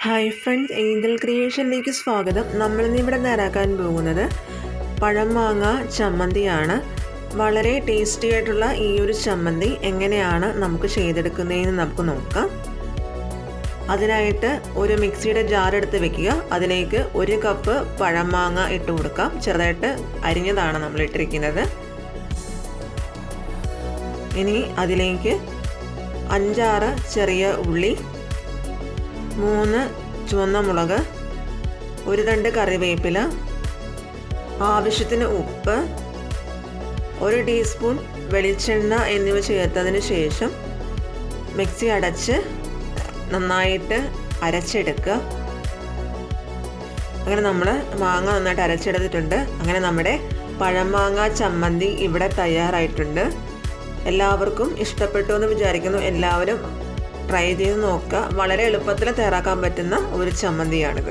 Hi friends, Angel ക്രിയേഷനിലേക്ക് സ്വാഗതം. നമ്മളിന്നിവിടെ തയ്യാറാക്കാൻ പോകുന്നത് പഴമാങ്ങ ചമ്മന്തിയാണ്. വളരെ ടേസ്റ്റി ആയിട്ടുള്ള ഈ ഒരു ചമ്മന്തി എങ്ങനെയാണ് നമുക്ക് ചെയ്തെടുക്കുന്നതെന്ന് നമുക്ക് നോക്കാം. അതിനായിട്ട് ഒരു മിക്സിയുടെ ജാർ എടുത്ത് വെക്കുക. അതിലേക്ക് 1 കപ്പ് പഴമാങ്ങ ഇട്ട് കൊടുക്കാം. ചെറുതായിട്ട് അരിഞ്ഞതാണ് നമ്മൾ ഇട്ടിരിക്കുന്നത്. ഇനി അതിലേക്ക് 5-6 ചെറിയ ഉള്ളി, 3 ചുവന്ന മുളക്, 1 തണ്ട് കറിവേപ്പില, ആവശ്യത്തിന് ഉപ്പ്, 1 ടീസ്പൂൺ വെളിച്ചെണ്ണ എന്നിവ ചേർത്തതിന് ശേഷം മിക്സി അടച്ച് നന്നായിട്ട് അരച്ചെടുക്കുക. അങ്ങനെ നമ്മൾ മാങ്ങ നന്നായിട്ട് അരച്ചെടുത്തിട്ടുണ്ട്. അങ്ങനെ നമ്മുടെ പഴമാങ്ങ ചമ്മന്തി ഇവിടെ തയ്യാറായിട്ടുണ്ട്. എല്ലാവർക്കും ഇഷ്ടപ്പെട്ടു എന്ന് വിചാരിക്കുന്നു. എല്ലാവരും ട്രൈ ചെയ്ത് നോക്കുക. വളരെ എളുപ്പത്തിൽ തയ്യാറാക്കാൻ പറ്റുന്ന ഒരു ചമ്മന്തിയാണിത്.